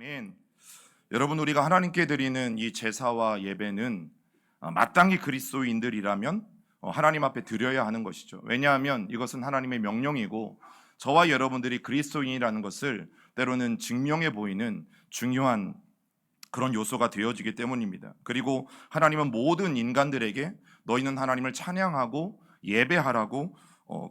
아멘. 여러분, 우리가 하나님께 드리는 이 제사와 예배는 마땅히 그리스도인들이라면 하나님 앞에 드려야 하는 것이죠. 왜냐하면 이것은 하나님의 명령이고 저와 여러분들이 그리스도인이라는 것을 때로는 증명해 보이는 중요한 그런 요소가 되어지기 때문입니다. 그리고 하나님은 모든 인간들에게 너희는 하나님을 찬양하고 예배하라고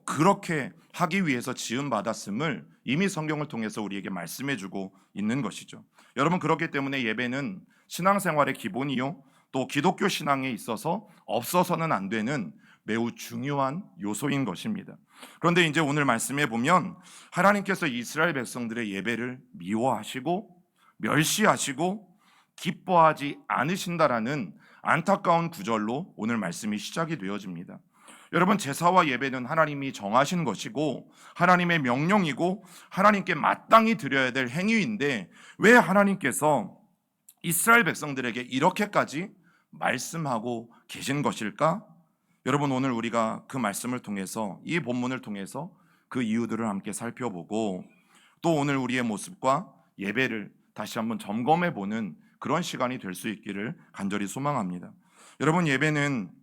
그렇게 하기 위해서 지음받았음을 이미 성경을 통해서 우리에게 말씀해주고 있는 것이죠. 여러분, 그렇기 때문에 예배는 신앙생활의 기본이요, 또 기독교 신앙에 있어서 없어서는 안 되는 매우 중요한 요소인 것입니다. 그런데 이제 오늘 말씀해 보면 하나님께서 이스라엘 백성들의 예배를 미워하시고 멸시하시고 기뻐하지 않으신다라는 안타까운 구절로 오늘 말씀이 시작이 되어집니다. 여러분, 제사와 예배는 하나님이 정하신 것이고 하나님의 명령이고 하나님께 마땅히 드려야 될 행위인데 왜 하나님께서 이스라엘 백성들에게 이렇게까지 말씀하고 계신 것일까? 여러분, 오늘 우리가 그 말씀을 통해서, 이 본문을 통해서 그 이유들을 함께 살펴보고 또 오늘 우리의 모습과 예배를 다시 한번 점검해 보는 그런 시간이 될 수 있기를 간절히 소망합니다. 여러분, 예배는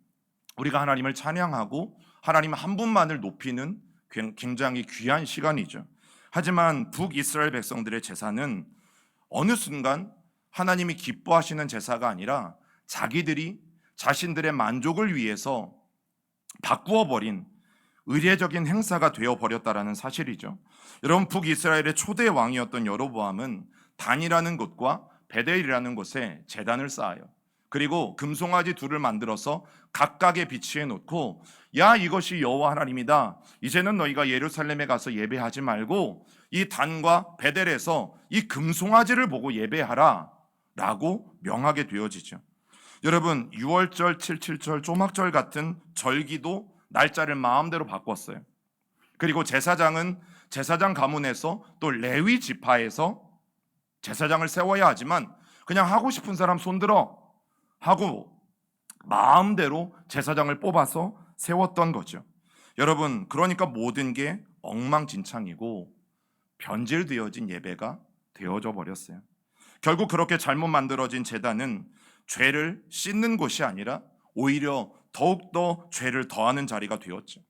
우리가 하나님을 찬양하고 하나님 한 분만을 높이는 굉장히 귀한 시간이죠. 하지만 북이스라엘 백성들의 제사는 어느 순간 하나님이 기뻐하시는 제사가 아니라 자기들이 자신들의 만족을 위해서 바꾸어 버린 의례적인 행사가 되어버렸다라는 사실이죠. 여러분, 북이스라엘의 초대 왕이었던 여로보암은 단이라는 곳과 베델이라는 곳에 제단을 쌓아요. 그리고 금송아지 둘을 만들어서 각각의 비치에 놓고, 야, 이것이 여호와 하나님이다, 이제는 너희가 예루살렘에 가서 예배하지 말고 이 단과 베델에서 이 금송아지를 보고 예배하라 라고 명하게 되어지죠. 여러분, 6월절, 7.7절, 조막절 같은 절기도 날짜를 마음대로 바꿨어요. 그리고 제사장은 제사장 가문에서 또 레위 지파에서 제사장을 세워야 하지만 그냥 하고 싶은 사람 손들어 하고 마음대로 제사장을 뽑아서 세웠던 거죠. 여러분, 그러니까 모든 게 엉망진창이고 변질되어진 예배가 되어져 버렸어요. 결국 그렇게 잘못 만들어진 제단은 죄를 씻는 곳이 아니라 오히려 더욱더 죄를 더하는 자리가 되었죠.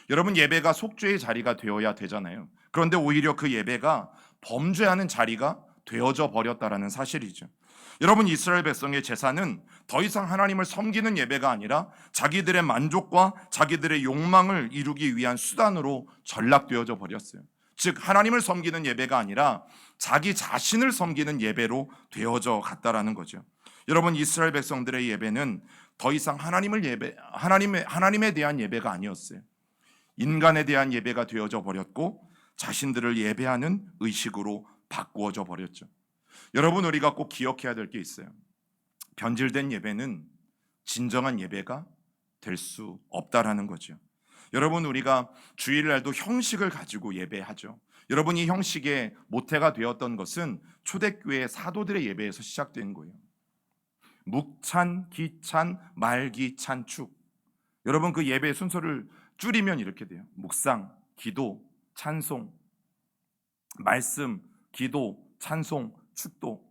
여러분, 예배가 속죄의 자리가 되어야 되잖아요. 그런데 오히려 그 예배가 범죄하는 자리가 되어져 버렸다라는 사실이죠. 여러분, 이스라엘 백성의 제사는 더 이상 하나님을 섬기는 예배가 아니라 자기들의 만족과 자기들의 욕망을 이루기 위한 수단으로 전락되어져 버렸어요. 즉, 하나님을 섬기는 예배가 아니라 자기 자신을 섬기는 예배로 되어져 갔다라는 거죠. 여러분, 이스라엘 백성들의 예배는 더 이상 하나님에 대한 예배가 아니었어요. 인간에 대한 예배가 되어져 버렸고 자신들을 예배하는 의식으로 바꾸어져 버렸죠. 여러분, 우리가 꼭 기억해야 될 게 있어요. 변질된 예배는 진정한 예배가 될 수 없다라는 거죠. 여러분, 우리가 주일날도 형식을 가지고 예배하죠. 여러분, 이 형식의 모태가 되었던 것은 초대교회 사도들의 예배에서 시작된 거예요. 묵찬, 기찬, 말기, 찬축. 여러분, 그 예배의 순서를 줄이면 이렇게 돼요. 묵상, 기도, 찬송, 말씀, 기도, 찬송, 축도.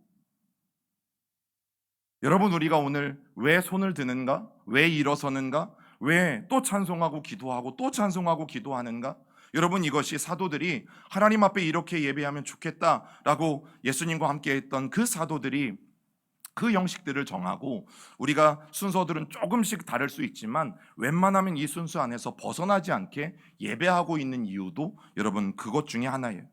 여러분, 우리가 오늘 왜 손을 드는가? 왜 일어서는가? 왜 또 찬송하고 기도하고 또 찬송하고 기도하는가? 여러분, 이것이 사도들이 하나님 앞에 이렇게 예배하면 좋겠다라고 예수님과 함께 했던 그 사도들이 그 형식들을 정하고, 우리가 순서들은 조금씩 다를 수 있지만 웬만하면 이 순서 안에서 벗어나지 않게 예배하고 있는 이유도 여러분, 그것 중에 하나예요.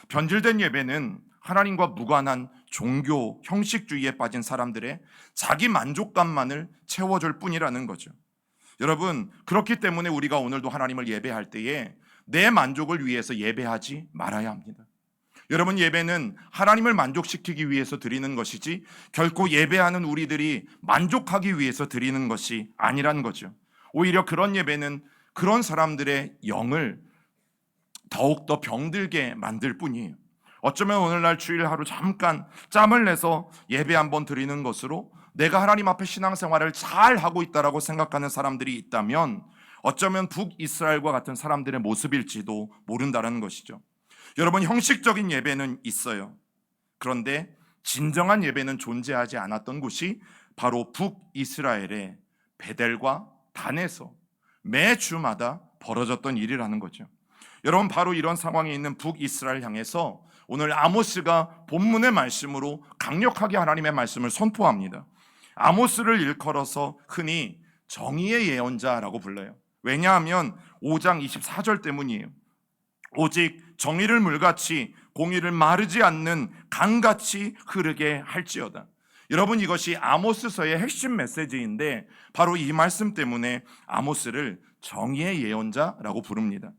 변질된 예배는 하나님과 무관한 종교 형식주의에 빠진 사람들의 자기 만족감만을 채워줄 뿐이라는 거죠. 여러분, 그렇기 때문에 우리가 오늘도 하나님을 예배할 때에 내 만족을 위해서 예배하지 말아야 합니다. 여러분, 예배는 하나님을 만족시키기 위해서 드리는 것이지 결코 예배하는 우리들이 만족하기 위해서 드리는 것이 아니란 거죠. 오히려 그런 예배는 그런 사람들의 영을 더욱더 병들게 만들 뿐이에요. 어쩌면 오늘날 주일 하루 잠깐 짬을 내서 예배 한번 드리는 것으로 내가 하나님 앞에 신앙생활을 잘 하고 있다라고 생각하는 사람들이 있다면 어쩌면 북이스라엘과 같은 사람들의 모습일지도 모른다는 것이죠. 여러분, 형식적인 예배는 있어요. 그런데 진정한 예배는 존재하지 않았던 곳이 바로 북이스라엘의 베델과 단에서 매 주마다 벌어졌던 일이라는 거죠. 여러분, 바로 이런 상황에 있는 북이스라엘 향해서 오늘 아모스가 본문의 말씀으로 강력하게 하나님의 말씀을 선포합니다. 아모스를 일컬어서 흔히 정의의 예언자라고 불러요. 왜냐하면 5장 24절 때문이에요. 오직 정의를 물같이 공의를 마르지 않는 강같이 흐르게 할지어다. 여러분, 이것이 아모스서의 핵심 메시지인데 바로 이 말씀 때문에 아모스를 정의의 예언자라고 부릅니다.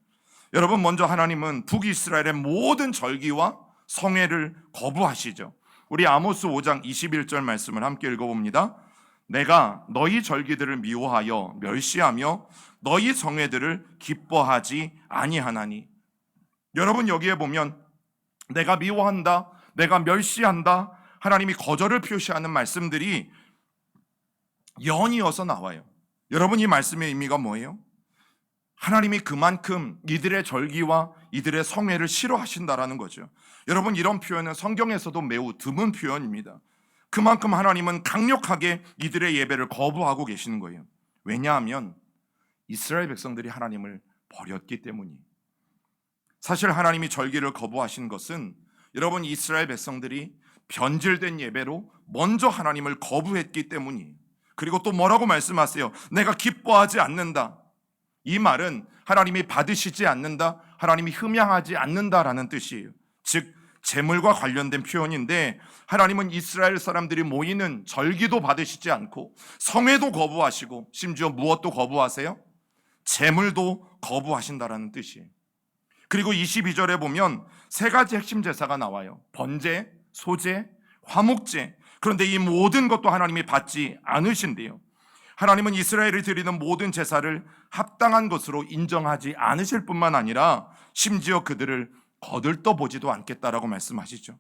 여러분, 먼저 하나님은 북이스라엘의 모든 절기와 성회를 거부하시죠. 우리 아모스 5장 21절 말씀을 함께 읽어봅니다. 내가 너희 절기들을 미워하여 멸시하며 너희 성회들을 기뻐하지 아니하나니. 여러분, 여기에 보면 내가 미워한다, 내가 멸시한다, 하나님이 거절을 표시하는 말씀들이 연이어서 나와요. 여러분, 이 말씀의 의미가 뭐예요? 하나님이 그만큼 이들의 절기와 이들의 성회를 싫어하신다라는 거죠. 여러분, 이런 표현은 성경에서도 매우 드문 표현입니다. 그만큼 하나님은 강력하게 이들의 예배를 거부하고 계시는 거예요. 왜냐하면 이스라엘 백성들이 하나님을 버렸기 때문이에요. 사실 하나님이 절기를 거부하신 것은 여러분, 이스라엘 백성들이 변질된 예배로 먼저 하나님을 거부했기 때문이에요. 그리고 또 뭐라고 말씀하세요? 내가 기뻐하지 않는다. 이 말은 하나님이 받으시지 않는다, 하나님이 흠양하지 않는다라는 뜻이에요. 즉 재물과 관련된 표현인데, 하나님은 이스라엘 사람들이 모이는 절기도 받으시지 않고 성회도 거부하시고 심지어 무엇도 거부하세요? 재물도 거부하신다라는 뜻이에요. 그리고 22절에 보면 세 가지 핵심 제사가 나와요. 번제, 소제, 화목제. 그런데 이 모든 것도 하나님이 받지 않으신대요. 하나님은 이스라엘이 드리는 모든 제사를 합당한 것으로 인정하지 않으실 뿐만 아니라 심지어 그들을 거들떠보지도 않겠다라고 말씀하시죠.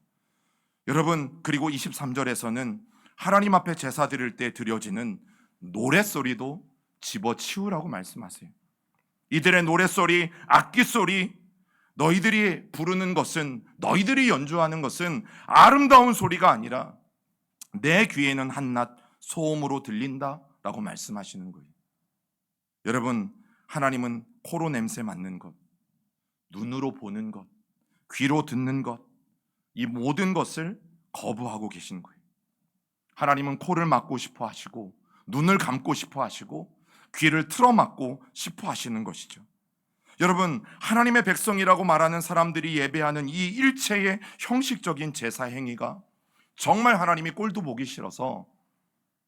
여러분, 그리고 23절에서는 하나님 앞에 제사 드릴 때 드려지는 노랫소리도 집어치우라고 말씀하세요. 이들의 노랫소리, 악기소리, 너희들이 부르는 것은, 너희들이 연주하는 것은 아름다운 소리가 아니라 내 귀에는 한낱 소음으로 들린다 라고 말씀하시는 거예요. 여러분, 하나님은 코로 냄새 맡는 것, 눈으로 보는 것, 귀로 듣는 것, 이 모든 것을 거부하고 계신 거예요. 하나님은 코를 막고 싶어 하시고 눈을 감고 싶어 하시고 귀를 틀어 막고 싶어 하시는 것이죠. 여러분, 하나님의 백성이라고 말하는 사람들이 예배하는 이 일체의 형식적인 제사 행위가 정말 하나님이 꼴도 보기 싫어서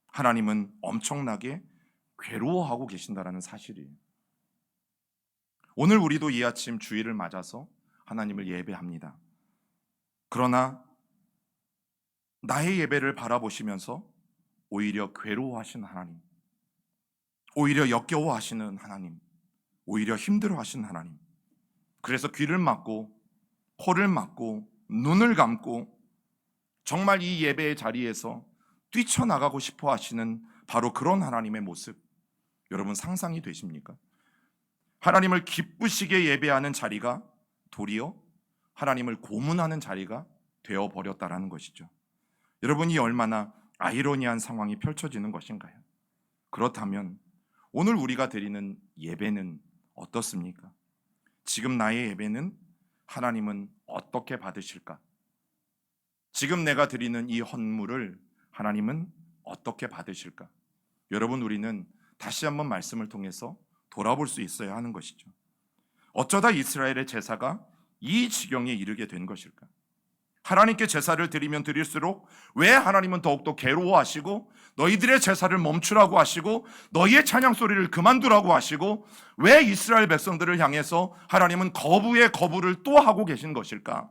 하나님은 엄청나게 괴로워하고 계신다라는 사실이에요. 오늘 우리도 이 아침 주일을 맞아서 하나님을 예배합니다. 그러나 나의 예배를 바라보시면서 오히려 괴로워하시는 하나님, 오히려 역겨워하시는 하나님, 오히려 힘들어하시는 하나님, 그래서 귀를 막고 코를 막고 눈을 감고 정말 이 예배의 자리에서 뛰쳐나가고 싶어 하시는 바로 그런 하나님의 모습, 여러분 상상이 되십니까? 하나님을 기쁘시게 예배하는 자리가 도리어 하나님을 고문하는 자리가 되어버렸다라는 것이죠. 여러분이 얼마나 아이러니한 상황이 펼쳐지는 것인가요? 그렇다면 오늘 우리가 드리는 예배는 어떻습니까? 지금 나의 예배는 하나님은 어떻게 받으실까? 지금 내가 드리는 이 헌물을 하나님은 어떻게 받으실까? 여러분, 우리는 다시 한번 말씀을 통해서 돌아볼 수 있어야 하는 것이죠. 어쩌다 이스라엘의 제사가 이 지경에 이르게 된 것일까? 하나님께 제사를 드리면 드릴수록 왜 하나님은 더욱더 괴로워하시고 너희들의 제사를 멈추라고 하시고 너희의 찬양 소리를 그만두라고 하시고 왜 이스라엘 백성들을 향해서 하나님은 거부의 거부를 또 하고 계신 것일까?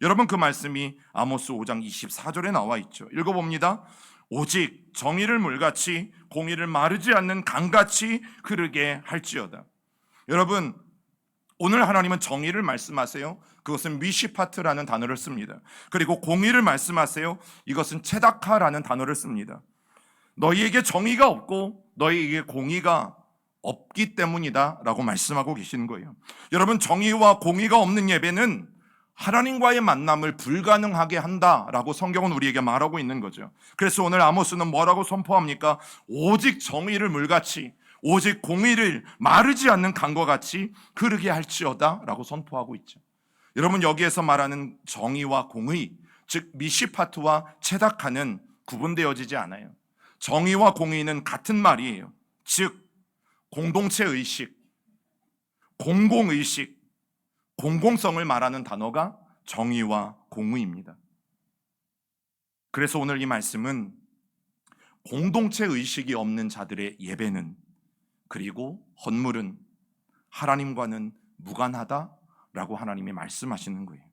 여러분, 그 말씀이 아모스 5장 24절에 나와 있죠. 읽어봅니다. 오직 정의를 물같이 공의를 마르지 않는 강같이 흐르게 할지어다. 여러분, 오늘 하나님은 정의를 말씀하세요. 그것은 미시파트라는 단어를 씁니다. 그리고 공의를 말씀하세요. 이것은 체다카라는 단어를 씁니다. 너희에게 정의가 없고 너희에게 공의가 없기 때문이다 라고 말씀하고 계시는 거예요. 여러분, 정의와 공의가 없는 예배는 하나님과의 만남을 불가능하게 한다라고 성경은 우리에게 말하고 있는 거죠. 그래서 오늘 아모스는 뭐라고 선포합니까? 오직 정의를 물같이, 오직 공의를 마르지 않는 강과 같이 흐르게 할지어다 라고 선포하고 있죠. 여러분, 여기에서 말하는 정의와 공의, 즉 미시파트와 체다카는 구분되어지지 않아요. 정의와 공의는 같은 말이에요. 즉 공동체 의식, 공공의식, 공공성을 말하는 단어가 정의와 공의입니다. 그래서 오늘 이 말씀은 공동체 의식이 없는 자들의 예배는, 그리고 헌물은 하나님과는 무관하다라고 하나님이 말씀하시는 거예요.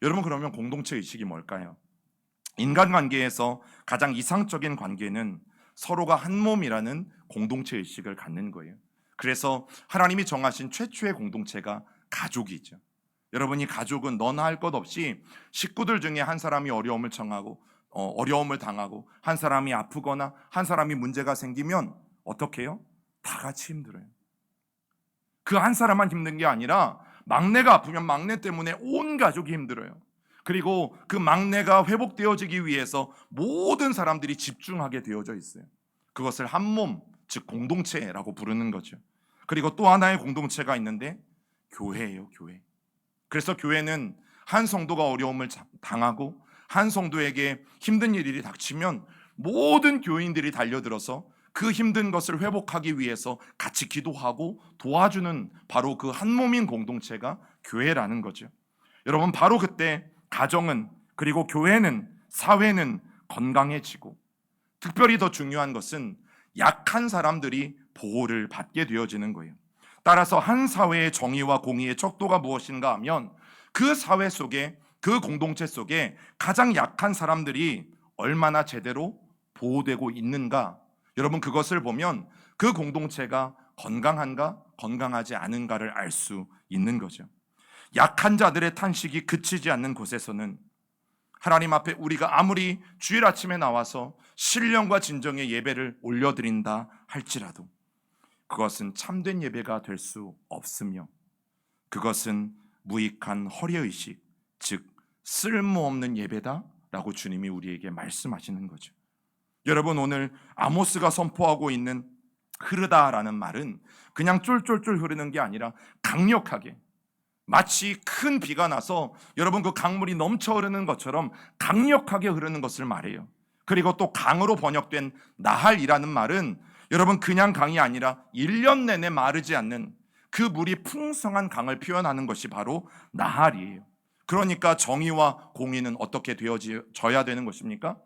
여러분, 그러면 공동체 의식이 뭘까요? 인간관계에서 가장 이상적인 관계는 서로가 한 몸이라는 공동체 의식을 갖는 거예요. 그래서 하나님이 정하신 최초의 공동체가 가족이죠. 여러분, 이 가족은 너나 할 것 없이 식구들 중에 한 사람이 어려움을 당하고 한 사람이 아프거나 한 사람이 문제가 생기면 어떻게 해요? 다 같이 힘들어요. 그 한 사람만 힘든 게 아니라 막내가 아프면 막내 때문에 온 가족이 힘들어요. 그리고 그 막내가 회복되어지기 위해서 모든 사람들이 집중하게 되어져 있어요. 그것을 한 몸, 즉 공동체라고 부르는 거죠. 그리고 또 하나의 공동체가 있는데 교회예요, 교회. 그래서 교회는 한 성도가 어려움을 당하고 한 성도에게 힘든 일이 닥치면 모든 교인들이 달려들어서 그 힘든 것을 회복하기 위해서 같이 기도하고 도와주는 바로 그 한 몸인 공동체가 교회라는 거죠. 여러분, 바로 그때 가정은, 그리고 교회는, 사회는 건강해지고, 특별히 더 중요한 것은 약한 사람들이 보호를 받게 되어지는 거예요. 따라서 한 사회의 정의와 공의의 척도가 무엇인가 하면 그 사회 속에, 그 공동체 속에 가장 약한 사람들이 얼마나 제대로 보호되고 있는가, 여러분, 그것을 보면 그 공동체가 건강한가 건강하지 않은가를 알 수 있는 거죠. 약한 자들의 탄식이 그치지 않는 곳에서는 하나님 앞에 우리가 아무리 주일 아침에 나와서 신령과 진정의 예배를 올려드린다 할지라도 그것은 참된 예배가 될 수 없으며, 그것은 무익한 허례의식, 즉 쓸모없는 예배다라고 주님이 우리에게 말씀하시는 거죠. 여러분, 오늘 아모스가 선포하고 있는 흐르다라는 말은 그냥 쫄쫄쫄 흐르는 게 아니라 강력하게, 마치 큰 비가 나서 여러분 그 강물이 넘쳐 흐르는 것처럼 강력하게 흐르는 것을 말해요. 그리고 또 강으로 번역된 나할이라는 말은 여러분 그냥 강이 아니라 1년 내내 마르지 않는 그 물이 풍성한 강을 표현하는 것이 바로 나할이에요. 그러니까 정의와 공의는 어떻게 되어져야 되는 것입니까?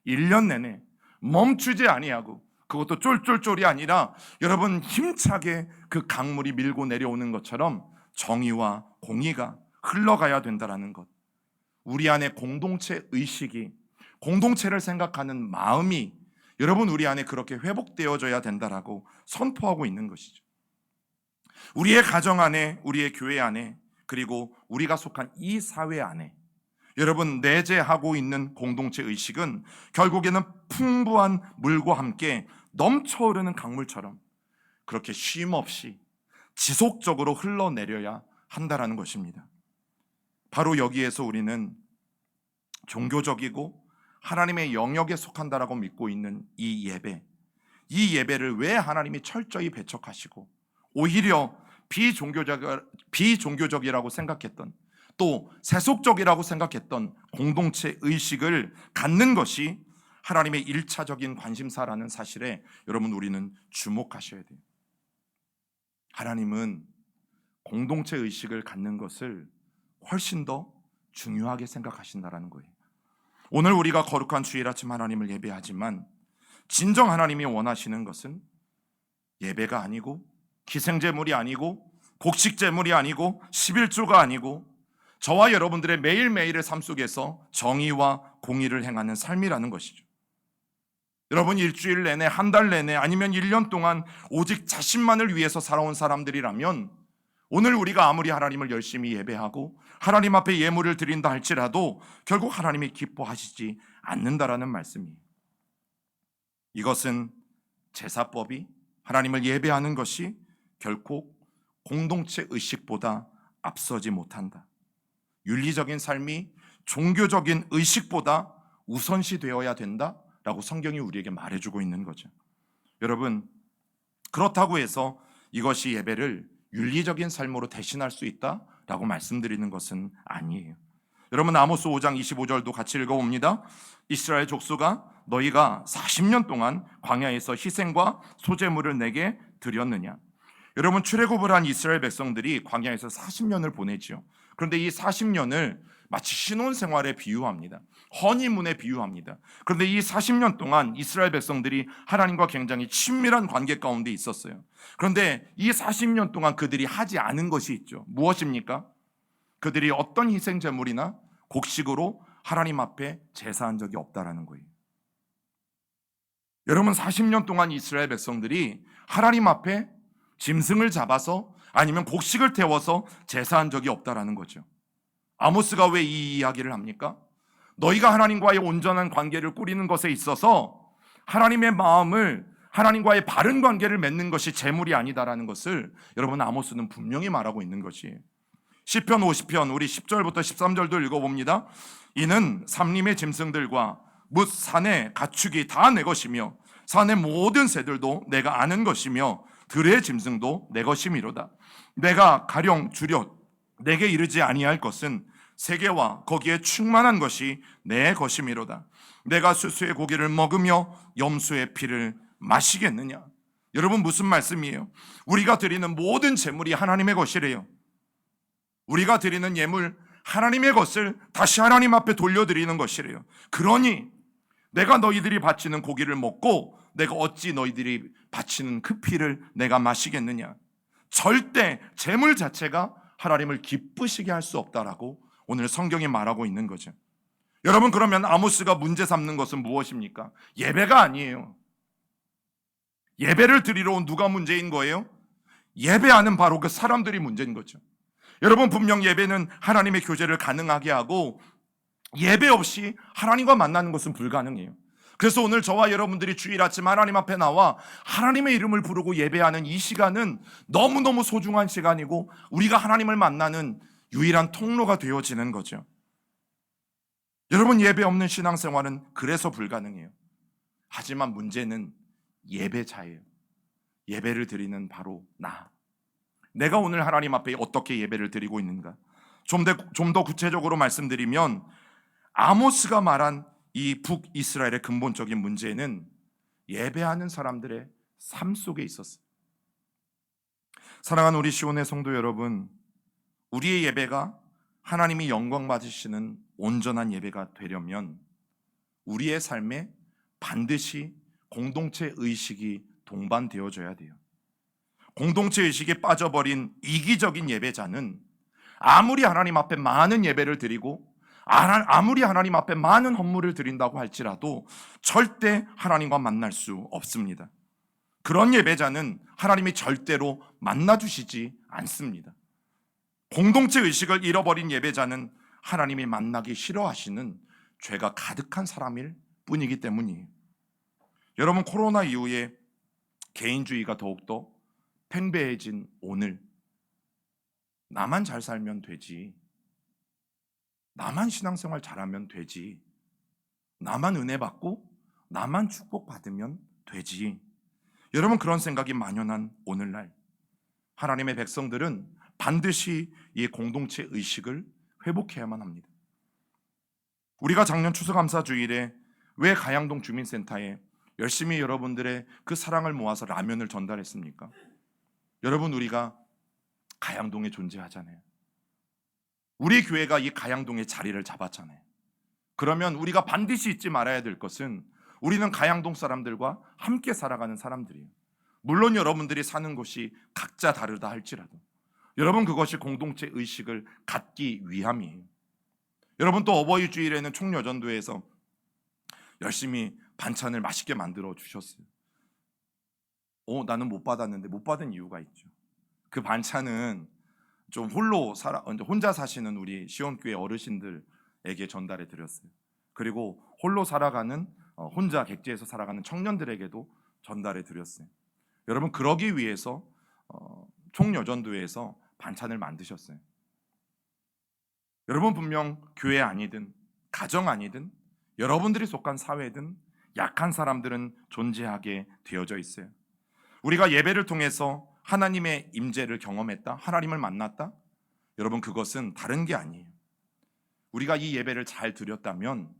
1년 내내 멈추지 아니하고, 그것도 쫄쫄쫄이 아니라 여러분 힘차게 그 강물이 밀고 내려오는 것처럼 정의와 공의가 흘러가야 된다는 것. 우리 안에 공동체 의식이, 공동체를 생각하는 마음이 여러분 우리 안에 그렇게 회복되어져야 된다라고 선포하고 있는 것이죠. 우리의 가정 안에, 우리의 교회 안에, 그리고 우리가 속한 이 사회 안에 여러분 내재하고 있는 공동체 의식은 결국에는 풍부한 물과 함께 넘쳐 흐르는 강물처럼 그렇게 쉼 없이 지속적으로 흘러내려야 한다라는 것입니다. 바로 여기에서 우리는 종교적이고 하나님의 영역에 속한다라고 믿고 있는 이 예배를 왜 하나님이 철저히 배척하시고 오히려 비종교적이라고 생각했던, 또 세속적이라고 생각했던 공동체 의식을 갖는 것이 하나님의 1차적인 관심사라는 사실에 여러분 우리는 주목하셔야 돼요. 하나님은 공동체 의식을 갖는 것을 훨씬 더 중요하게 생각하신다라는 거예요. 오늘 우리가 거룩한 주일 아침 하나님을 예배하지만 진정 하나님이 원하시는 것은 예배가 아니고 기생제물이 아니고 곡식제물이 아니고 11조가 아니고 저와 여러분들의 매일매일의 삶 속에서 정의와 공의를 행하는 삶이라는 것이죠. 여러분, 일주일 내내, 한 달 내내, 아니면 1년 동안 오직 자신만을 위해서 살아온 사람들이라면 오늘 우리가 아무리 하나님을 열심히 예배하고 하나님 앞에 예물을 드린다 할지라도 결국 하나님이 기뻐하시지 않는다라는 말씀이에요. 이것은 제사법이, 하나님을 예배하는 것이 결코 공동체 의식보다 앞서지 못한다. 윤리적인 삶이 종교적인 의식보다 우선시 되어야 된다라고 성경이 우리에게 말해주고 있는 거죠. 여러분, 그렇다고 해서 이것이 예배를 윤리적인 삶으로 대신할 수 있다라고 말씀드리는 것은 아니에요. 여러분, 아모스 5장 25절도 같이 읽어봅니다. 이스라엘 족속아, 너희가 40년 동안 광야에서 희생과 소제물을 내게 드렸느냐. 여러분, 출애굽을 한 이스라엘 백성들이 광야에서 40년을 보내지요. 그런데 이 40년을 마치 신혼생활에 비유합니다. 허니문에 비유합니다. 그런데 이 40년 동안 이스라엘 백성들이 하나님과 굉장히 친밀한 관계 가운데 있었어요. 그런데 이 40년 동안 그들이 하지 않은 것이 있죠. 무엇입니까? 그들이 어떤 희생 제물이나 곡식으로 하나님 앞에 제사한 적이 없다라는 거예요. 여러분, 40년 동안 이스라엘 백성들이 하나님 앞에 짐승을 잡아서 아니면 곡식을 태워서 제사한 적이 없다라는 거죠. 아모스가 왜 이 이야기를 합니까? 너희가 하나님과의 온전한 관계를 꾸리는 것에 있어서 하나님의 마음을, 하나님과의 바른 관계를 맺는 것이 재물이 아니다라는 것을 여러분, 아모스는 분명히 말하고 있는 것이에요. 시편 50편 우리 10절부터 13절도 읽어봅니다. 이는 삼림의 짐승들과 뭇 산의 가축이 다 내 것이며 산의 모든 새들도 내가 아는 것이며 들의 짐승도 내 것이미로다. 내가 가령 주려 내게 이르지 아니할 것은 세계와 거기에 충만한 것이 내 것이미로다. 내가 수수의 고기를 먹으며 염소의 피를 마시겠느냐. 여러분, 무슨 말씀이에요? 우리가 드리는 모든 제물이 하나님의 것이래요. 우리가 드리는 예물, 하나님의 것을 다시 하나님 앞에 돌려드리는 것이래요. 그러니 내가 너희들이 바치는 고기를 먹고 내가 어찌 너희들이 바치는 그 피를 내가 마시겠느냐. 절대 제물 자체가 하나님을 기쁘시게 할 수 없다라고 오늘 성경이 말하고 있는 거죠. 여러분, 그러면 아모스가 문제 삼는 것은 무엇입니까? 예배가 아니에요. 예배를 드리러 온 누가 문제인 거예요? 예배하는 바로 그 사람들이 문제인 거죠. 여러분, 분명 예배는 하나님의 교제를 가능하게 하고 예배 없이 하나님과 만나는 것은 불가능해요. 그래서 오늘 저와 여러분들이 주일 아침 하나님 앞에 나와 하나님의 이름을 부르고 예배하는 이 시간은 너무너무 소중한 시간이고 우리가 하나님을 만나는 유일한 통로가 되어지는 거죠. 여러분, 예배 없는 신앙생활은 그래서 불가능해요. 하지만 문제는 예배자예요. 예배를 드리는 바로 나. 내가 오늘 하나님 앞에 어떻게 예배를 드리고 있는가? 좀 더 구체적으로 말씀드리면 아모스가 말한 이 북이스라엘의 근본적인 문제는 예배하는 사람들의 삶 속에 있었어요. 사랑하는 우리 시온의 성도 여러분, 우리의 예배가 하나님이 영광 받으시는 온전한 예배가 되려면 우리의 삶에 반드시 공동체 의식이 동반되어져야 돼요. 공동체 의식에 빠져버린 이기적인 예배자는 아무리 하나님 앞에 많은 예배를 드리고 아무리 하나님 앞에 많은 헌물을 드린다고 할지라도 절대 하나님과 만날 수 없습니다. 그런 예배자는 하나님이 절대로 만나주시지 않습니다. 공동체 의식을 잃어버린 예배자는 하나님이 만나기 싫어하시는 죄가 가득한 사람일 뿐이기 때문이에요. 여러분, 코로나 이후에 개인주의가 더욱더 팽배해진 오늘, 나만 잘 살면 되지, 나만 신앙생활 잘하면 되지, 나만 은혜 받고 나만 축복받으면 되지, 여러분, 그런 생각이 만연한 오늘날 하나님의 백성들은 반드시 이 공동체 의식을 회복해야만 합니다. 우리가 작년 추수감사 주일에 왜 가양동 주민센터에 열심히 여러분들의 그 사랑을 모아서 라면을 전달했습니까? 여러분, 우리가 가양동에 존재하잖아요. 우리 교회가 이 가양동의 자리를 잡았잖아요. 그러면 우리가 반드시 잊지 말아야 될 것은 우리는 가양동 사람들과 함께 살아가는 사람들이에요. 물론 여러분들이 사는 곳이 각자 다르다 할지라도 여러분, 그것이 공동체 의식을 갖기 위함이에요. 여러분, 또 어버이 주일에는 총여전도에서 열심히 반찬을 맛있게 만들어 주셨어요. 나는 못 받았는데 못 받은 이유가 있죠. 그 반찬은 좀 혼자 사시는 우리 시온교회 어르신들에게 전달해 드렸어요. 그리고 홀로 살아가는 혼자 객지에서 살아가는 청년들에게도 전달해 드렸어요. 여러분, 그러기 위해서 총여전도에서 반찬을 만드셨어요. 여러분 분명 교회 아니든 가정 아니든 여러분들이 속한 사회든 약한 사람들은 존재하게 되어져 있어요. 우리가 예배를 통해서 하나님의 임재를 경험했다, 하나님을 만났다. 여러분 그것은 다른 게 아니에요. 우리가 이 예배를 잘 드렸다면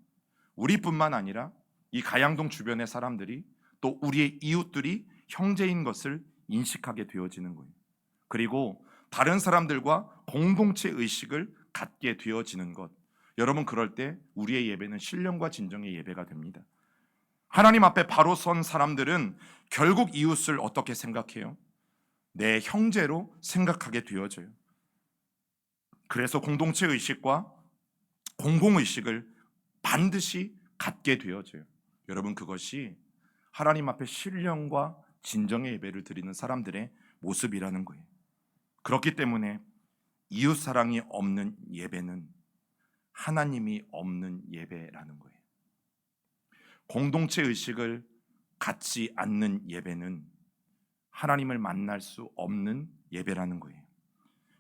우리뿐만 아니라 이 가양동 주변의 사람들이 또 우리의 이웃들이 형제인 것을 인식하게 되어지는 거예요. 그리고 다른 사람들과 공동체 의식을 갖게 되어지는 것. 여러분 그럴 때 우리의 예배는 신령과 진정의 예배가 됩니다. 하나님 앞에 바로 선 사람들은 결국 이웃을 어떻게 생각해요? 내 형제로 생각하게 되어져요. 그래서 공동체 의식과 공공의식을 반드시 갖게 되어져요. 여러분 그것이 하나님 앞에 신령과 진정의 예배를 드리는 사람들의 모습이라는 거예요. 그렇기 때문에 이웃사랑이 없는 예배는 하나님이 없는 예배라는 거예요. 공동체 의식을 갖지 않는 예배는 하나님을 만날 수 없는 예배라는 거예요.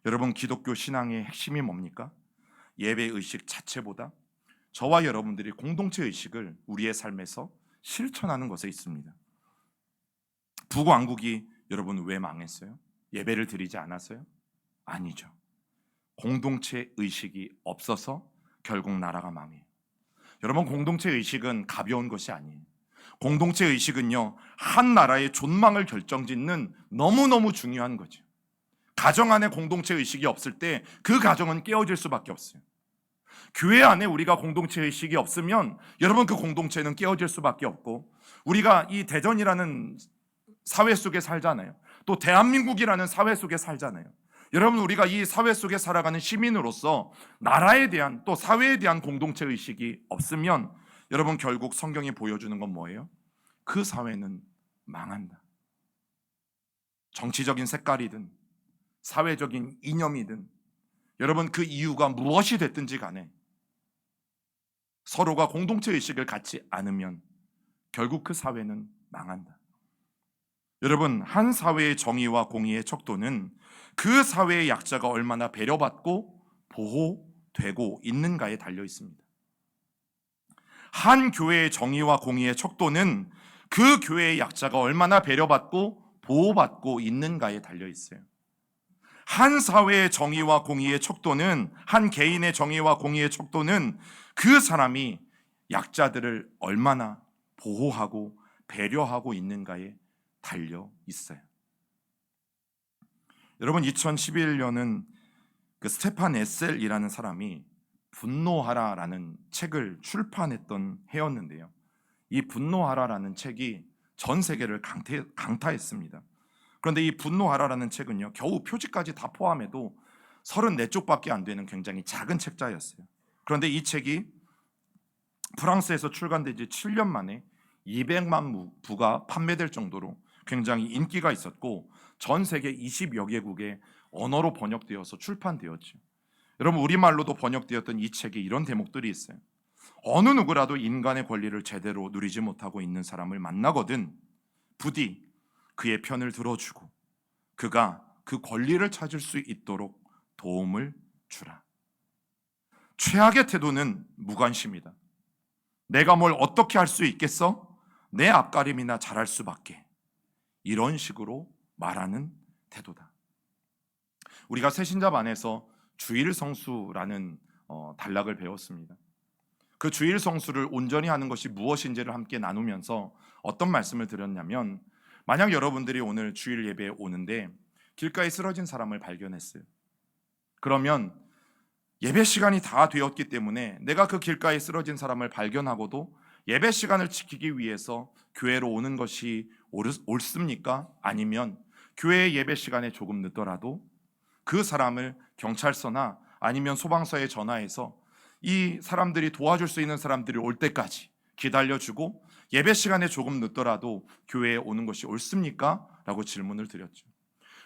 여러분 기독교 신앙의 핵심이 뭡니까? 예배 의식 자체보다 저와 여러분들이 공동체 의식을 우리의 삶에서 실천하는 것에 있습니다. 북왕국이 여러분 왜 망했어요? 예배를 드리지 않았어요? 아니죠. 공동체 의식이 없어서 결국 나라가 망해요. 여러분 공동체 의식은 가벼운 것이 아니에요. 공동체 의식은요 한 나라의 존망을 결정짓는 너무너무 중요한 거죠. 가정 안에 공동체 의식이 없을 때 그 가정은 깨어질 수밖에 없어요. 교회 안에 우리가 공동체 의식이 없으면 여러분 그 공동체는 깨어질 수밖에 없고, 우리가 이 대전이라는 사회 속에 살잖아요. 또 대한민국이라는 사회 속에 살잖아요. 여러분 우리가 이 사회 속에 살아가는 시민으로서 나라에 대한 또 사회에 대한 공동체 의식이 없으면 여러분 결국 성경이 보여주는 건 뭐예요? 그 사회는 망한다. 정치적인 색깔이든 사회적인 이념이든 여러분 그 이유가 무엇이 됐든지 간에 서로가 공동체 의식을 갖지 않으면 결국 그 사회는 망한다. 여러분 한 사회의 정의와 공의의 척도는 그 사회의 약자가 얼마나 배려받고 보호되고 있는가에 달려 있습니다. 한 교회의 정의와 공의의 척도는 그 교회의 약자가 얼마나 배려받고 보호받고 있는가에 달려 있어요. 한 사회의 정의와 공의의 척도는, 한 개인의 정의와 공의의 척도는 그 사람이 약자들을 얼마나 보호하고 배려하고 있는가에 달려 있어요. 여러분 2011년은 그 스테판 에셀이라는 사람이 분노하라라는 책을 출판했던 해였는데요. 이 분노하라라는 책이 전 세계를 강타했습니다. 그런데 이 분노하라라는 책은요 겨우 표지까지 다 포함해도 34쪽밖에 안 되는 굉장히 작은 책자였어요. 그런데 이 책이 프랑스에서 출간된 지 7년 만에 200만 부가 판매될 정도로 굉장히 인기가 있었고 전 세계 20여 개국의 언어로 번역되어서 출판되었죠. 여러분 우리말로도 번역되었던 이 책에 이런 대목들이 있어요. 어느 누구라도 인간의 권리를 제대로 누리지 못하고 있는 사람을 만나거든 부디 그의 편을 들어주고 그가 그 권리를 찾을 수 있도록 도움을 주라. 최악의 태도는 무관심이다. 내가 뭘 어떻게 할 수 있겠어? 내 앞가림이나 잘할 수밖에. 이런 식으로 말하는 태도다. 우리가 새신자반에서 주일성수라는 단락을 배웠습니다. 그 주일성수를 온전히 하는 것이 무엇인지를 함께 나누면서 어떤 말씀을 드렸냐면, 만약 여러분들이 오늘 주일 예배에 오는데 길가에 쓰러진 사람을 발견했어요. 그러면 예배 시간이 다 되었기 때문에 내가 그 길가에 쓰러진 사람을 발견하고도 예배 시간을 지키기 위해서 교회로 오는 것이 옳습니까? 아니면 교회 예배 시간에 조금 늦더라도 그 사람을 경찰서나 아니면 소방서에 전화해서 이 사람들이 도와줄 수 있는 사람들이 올 때까지 기다려주고 예배 시간에 조금 늦더라도 교회에 오는 것이 옳습니까? 라고 질문을 드렸죠.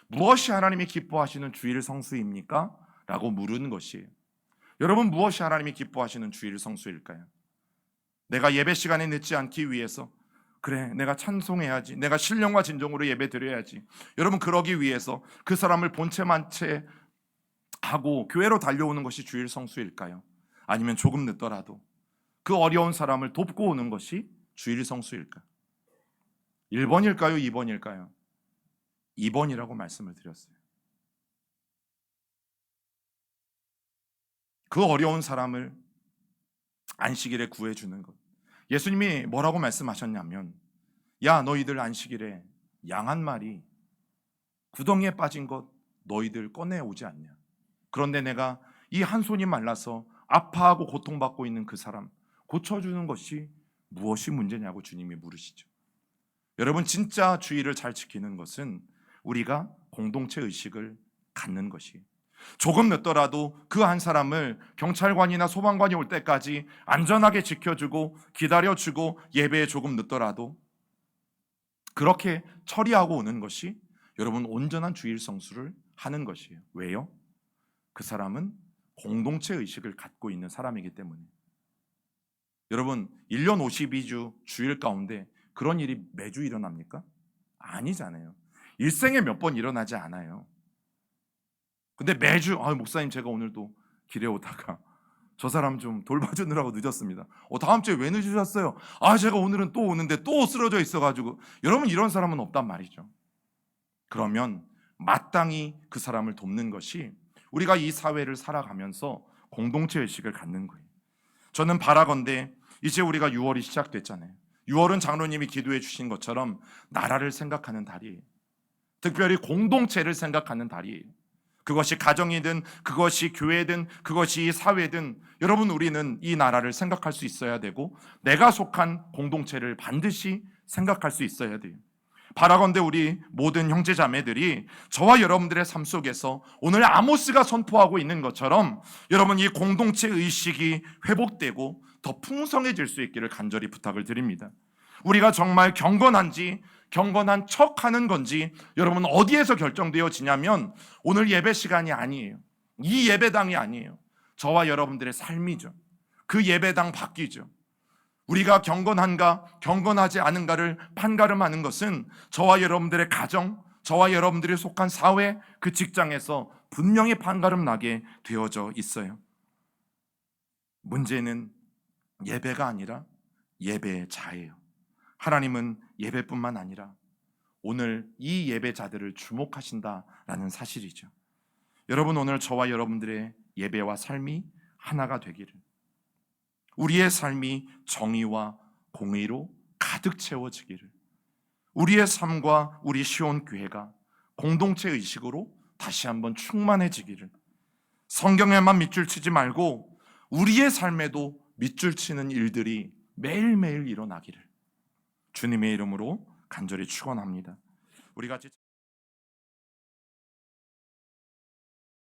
무엇이 하나님이 기뻐하시는 주일 성수입니까? 라고 물은 것이에요. 여러분 무엇이 하나님이 기뻐하시는 주일 성수일까요? 내가 예배 시간에 늦지 않기 위해서, 그래 내가 찬송해야지, 내가 신령과 진정으로 예배 드려야지, 여러분 그러기 위해서 그 사람을 본체 만체 하고 교회로 달려오는 것이 주일 성수일까요? 아니면 조금 늦더라도 그 어려운 사람을 돕고 오는 것이 주일 성수일까요? 1번일까요? 2번일까요? 2번이라고 말씀을 드렸어요. 그 어려운 사람을 안식일에 구해주는 것. 예수님이 뭐라고 말씀하셨냐면, 야 너희들 안식일에 양 한 마리 구덩이에 빠진 것 너희들 꺼내오지 않냐. 그런데 내가 이 한 손이 말라서 아파하고 고통받고 있는 그 사람 고쳐주는 것이 무엇이 문제냐고 주님이 물으시죠. 여러분, 진짜 주의를 잘 지키는 것은 우리가 공동체 의식을 갖는 것이에요. 조금 늦더라도 그 한 사람을 경찰관이나 소방관이 올 때까지 안전하게 지켜주고 기다려주고, 예배에 조금 늦더라도 그렇게 처리하고 오는 것이 여러분 온전한 주일 성수를 하는 것이에요. 왜요? 그 사람은 공동체 의식을 갖고 있는 사람이기 때문에. 여러분, 1년 52주 주일 가운데 그런 일이 매주 일어납니까? 아니잖아요. 일생에 몇 번 일어나지 않아요. 근데 매주 목사님 제가 오늘도 길에 오다가 저 사람 좀 돌봐주느라고 늦었습니다. 다음 주에 왜 늦으셨어요? 제가 오늘은 또 오는데 또 쓰러져 있어가지고. 여러분, 이런 사람은 없단 말이죠. 그러면 마땅히 그 사람을 돕는 것이 우리가 이 사회를 살아가면서 공동체 의식을 갖는 거예요. 저는 바라건대 이제 우리가 6월이 시작됐잖아요. 6월은 장로님이 기도해 주신 것처럼 나라를 생각하는 달이에요. 특별히 공동체를 생각하는 달이에요. 그것이 가정이든 그것이 교회든 그것이 사회든, 여러분, 우리는 이 나라를 생각할 수 있어야 되고 내가 속한 공동체를 반드시 생각할 수 있어야 돼요. 바라건대 우리 모든 형제 자매들이 저와 여러분들의 삶 속에서 오늘 아모스가 선포하고 있는 것처럼 여러분 이 공동체 의식이 회복되고 더 풍성해질 수 있기를 간절히 부탁을 드립니다. 우리가 정말 경건한지 경건한 척하는 건지 여러분 어디에서 결정되어지냐면 오늘 예배 시간이 아니에요. 이 예배당이 아니에요. 저와 여러분들의 삶이죠. 그 예배당 바뀌죠. 우리가 경건한가 경건하지 않은가를 판가름하는 것은 저와 여러분들의 가정, 저와 여러분들이 속한 사회, 그 직장에서 분명히 판가름 나게 되어져 있어요. 문제는 예배가 아니라 예배자예요. 하나님은 예배뿐만 아니라 오늘 이 예배자들을 주목하신다라는 사실이죠. 여러분, 오늘 저와 여러분들의 예배와 삶이 하나가 되기를, 우리의 삶이 정의와 공의로 가득 채워지기를, 우리의 삶과 우리 시온교회가 공동체 의식으로 다시 한번 충만해지기를, 성경에만 밑줄 치지 말고 우리의 삶에도 밑줄 치는 일들이 매일매일 일어나기를 주님의 이름으로 간절히 축원합니다. 우리 같이